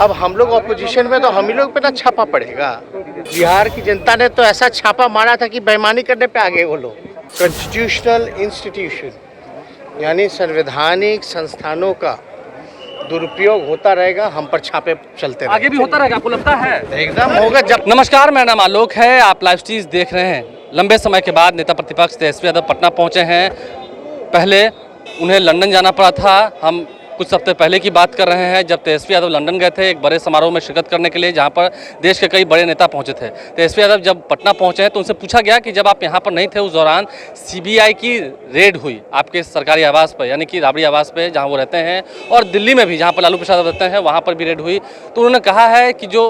अब हम लोग ऑपोजिशन में तो हम ही लोग पे ना छापा पड़ेगा। बिहार की जनता ने तो ऐसा छापा मारा था कि बेईमानी करने पे आ गए वो लोग। कॉन्स्टिट्यूशनल इंस्टीट्यूशन यानी संवैधानिक संस्थानों का दुरुपयोग होता रहेगा, हम पर छापे चलते रहेंगे। आगे भी होता रहेगा, आपको लगता है? एकदम होगा। जब नमस्कार, मेरा नाम आलोक है, आप लाइव स्ट्रीज देख रहे हैं। लंबे समय के बाद नेता प्रतिपक्ष तेजस्वी यादव पटना पहुंचे हैं। पहले उन्हें लंदन जाना पड़ा था। हम कुछ हफ्ते पहले की बात कर रहे हैं जब तेजस्वी यादव लंदन गए थे एक बड़े समारोह में शिरकत करने के लिए, जहां पर देश के कई बड़े नेता पहुंचे थे। तेजस्वी यादव जब पटना पहुंचे हैं तो उनसे पूछा गया कि जब आप यहां पर नहीं थे उस दौरान सीबीआई की रेड हुई आपके सरकारी आवास पर, यानी कि राबड़ी आवास पे जहां वो रहते हैं, और दिल्ली में भी जहां पर लालू प्रसाद रहते हैं वहां पर भी रेड हुई। तो उन्होंने कहा है कि जो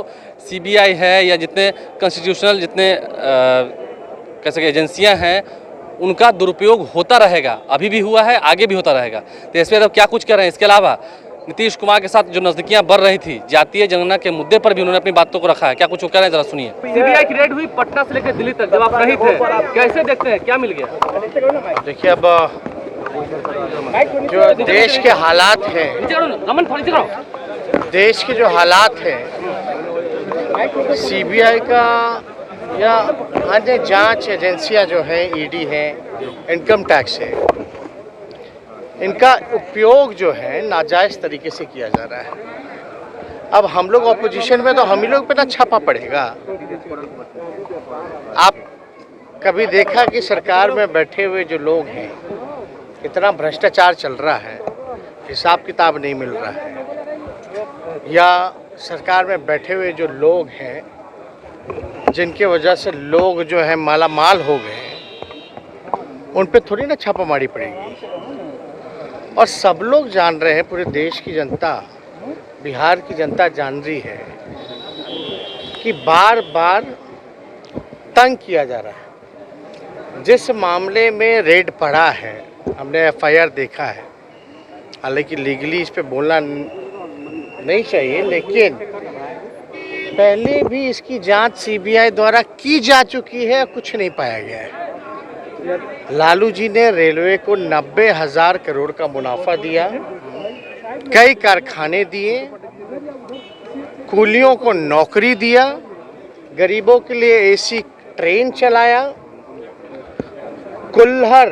सीबीआई है या जितने कॉन्स्टिट्यूशनल जितने कह सके एजेंसियाँ हैं उनका दुरुपयोग होता रहेगा, अभी भी हुआ है, आगे भी होता रहेगा। तेजस्वी यादव क्या कुछ कह रहे हैं? इसके अलावा नीतीश कुमार के साथ जो नजदीकियां बढ़ रही थी, जातीय जनगणना के मुद्दे पर भी उन्होंने अपनी बातों को रखा है। क्या कुछ वो कह रहे हैं, जरा सुनिए। सीबीआई की रेड हुई पटना से लेकर दिल्ली तक, जब आप नहीं थे, कैसे देखते हैं, क्या मिल गया? देखिए, अब जो देश के हालात हैं, देश के जो हालात हैं, सीबीआई का या अन्य जांच एजेंसियां जो हैं, ईडी है, इनकम टैक्स है, इनका उपयोग जो है नाजायज तरीके से किया जा रहा है। अब हम लोग ऑपोजिशन में तो हम ही लोग पे ना छापा पड़ेगा। आप कभी देखा कि सरकार में बैठे हुए जो लोग हैं, इतना भ्रष्टाचार चल रहा है, हिसाब किताब नहीं मिल रहा है, या सरकार में बैठे हुए जो लोग हैं जिनके वजह से लोग जो है माला माल हो गए, उन पे थोड़ी ना छापामारी पड़ेगी। और सब लोग जान रहे हैं, पूरे देश की जनता, बिहार की जनता जान रही है कि बार बार तंग किया जा रहा है। जिस मामले में रेड पड़ा है, हमने एफआईआर देखा है, हालांकि लीगली इस पे बोलना नहीं चाहिए, लेकिन पहले भी इसकी जांच सीबीआई द्वारा की जा चुकी है, कुछ नहीं पाया गया है। लालू जी ने रेलवे को 90,000 करोड़ का मुनाफा दिया, कई कारखाने दिए, कूलियों को नौकरी दिया, गरीबों के लिए एसी ट्रेन चलाया, कुल्हड़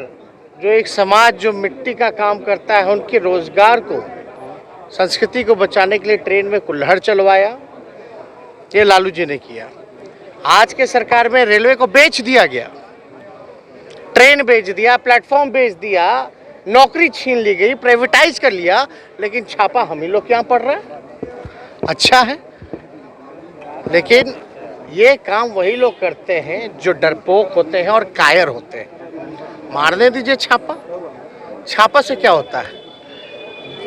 जो एक समाज जो मिट्टी का काम करता है उनके रोजगार को, संस्कृति को बचाने के लिए ट्रेन में कुल्हड़ चलवाया। ये लालू जी ने किया। आज के सरकार में रेलवे को बेच दिया गया, ट्रेन बेच दिया, प्लेटफॉर्म बेच दिया, नौकरी छीन ली गई, प्राइवेटाइज कर लिया, लेकिन छापा हम ही लोग क्या पड़ रहा है। अच्छा है, लेकिन ये काम वही लोग करते हैं जो डरपोक होते हैं और कायर होते हैं। मारने दीजिए छापा, छापा से क्या होता है?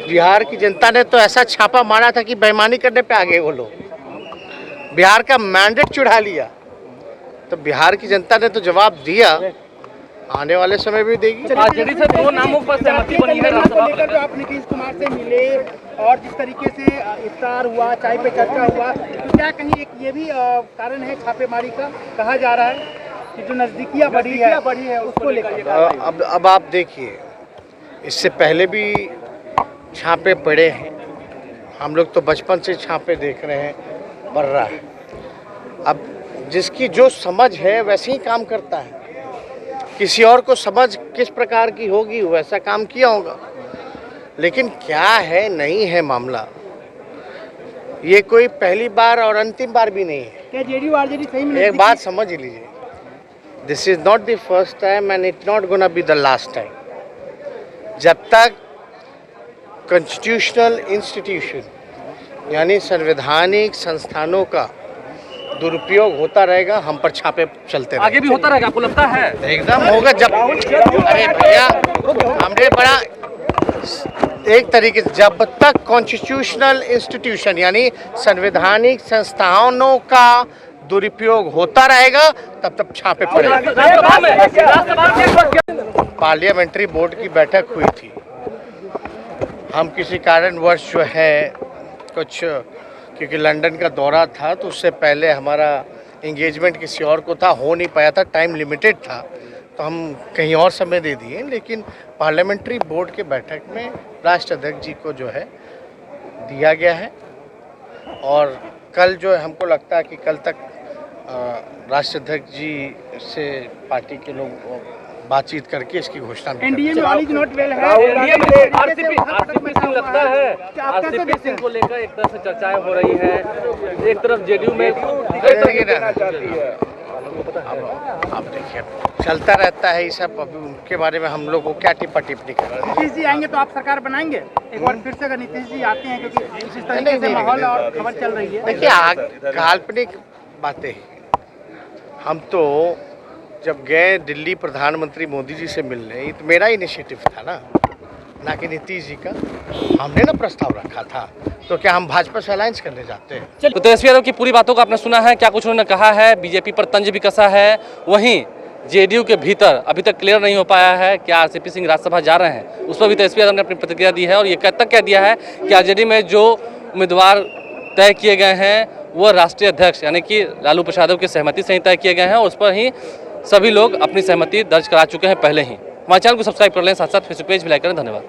बिहार की जनता ने तो ऐसा छापा मारा था कि बेईमानी करने पे आ गए वो लोग, बिहार का मैंडेट चुरा लिया। तो बिहार की जनता ने तो जवाब दिया, आने वाले समय भी देगी। आरजेडी से दो नामों पर सहमति बनी है। जो आप नीतीश कुमार से मिले और जिस तरीके से इफ्तार हुआ, चाय पे चर्चा हुआ, तो क्या कहीं एक ये भी कारण है छापेमारी का? कहा जा रहा है कि जो नजदीकियां बढ़ी है उसको लेकर। अब आप देखिए, इससे पहले भी छापे पड़े हैं, हम लोग तो बचपन से छापे देख रहे हैं, पड़ रहा है। अब जिसकी जो समझ है वैसे ही काम करता है, किसी और को समझ किस प्रकार की होगी वैसा काम किया होगा। लेकिन क्या है, नहीं है मामला, ये कोई पहली बार और अंतिम बार भी नहीं है। क्या जेडीयू आरजेडी सही में? एक बात समझ लीजिए, this is not the first time and it not gonna be the last time. जब तक कॉन्स्टिट्यूशनल इंस्टीट्यूशन यानी संवैधानिक संस्थानों का दुरुपयोग होता रहेगा, हम पर छापे चलते रहेंगे। आगे भी होता रहेगा, आपको लगता है? एकदम होगा। जब अरे भैया, हमने बड़ा एक तरीके से, जब तक कॉन्स्टिट्यूशनल इंस्टीट्यूशन यानी संवैधानिक संस्थानों का दुरुपयोग होता रहेगा, तब तक छापे पड़ेंगे। पार्लियामेंट्री बोर्ड की बैठक हुई थी, हम किसी कारणवश जो है कुछ, क्योंकि लंदन का दौरा था तो उससे पहले हमारा एंगेजमेंट किसी और को था, हो नहीं पाया था, टाइम लिमिटेड था, तो हम कहीं और समय दे दिए। लेकिन पार्लियामेंट्री बोर्ड के बैठक में राष्ट्र अध्यक्ष जी को जो है दिया गया है, और कल जो है हमको लगता है कि कल तक राष्ट्रीय अध्यक्ष जी से पार्टी के लोग बातचीत करके इसकी घोषणा नहीं एनडीए में ऑल इज नॉट वेल है। आरसीपी सिंह लगता है, आरसीपी सिंह को लेकर एक तरह से चर्चाएं हो रही हैं। एक तरफ जेडीयू में अब देखिए चलता रहता है ये सब, अभी उनके बारे में हम लोग को क्या टिप्पणी करना है। नीतीश जी आएंगे तो आप सरकार बनाएंगे एक बार फिर से, अगर नीतीश जी आते हैं, क्योंकि इस तरीके से माहौल और खबर चल रही है। देखिए काल्पनिक बातें हैं। हम तो जब गए दिल्ली प्रधानमंत्री मोदी जी से मिलने, तो मेरा इनिशिएटिव था ना कि नीतीश जी का। हमने ना प्रस्ताव रखा था, तो क्या हम भाजपा से अलायंस करने जाते हैं? तो तेजस्वी यादव की पूरी बातों को आपने सुना है, क्या कुछ उन्होंने कहा है, बीजेपी पर तंज भी कसा है। वहीं जेडीयू के भीतर अभी तक क्लियर नहीं हो पाया है कि आरसीपी सिंह राज्यसभा जा रहे हैं, उस पर भी तेजस्वी यादव ने अपनी प्रतिक्रिया दी है और ये तक कह दिया है कि आरजेडी में जो उम्मीदवार तय किए गए हैं वो राष्ट्रीय अध्यक्ष यानी कि लालू प्रसाद यादव की सहमति से ही तय किए गए हैं और उस पर ही सभी लोग अपनी सहमति दर्ज करा चुके हैं पहले ही। हमारे चैनल को सब्सक्राइब कर लें, साथ साथ फेसबुक पेज भी लाइक करें। धन्यवाद।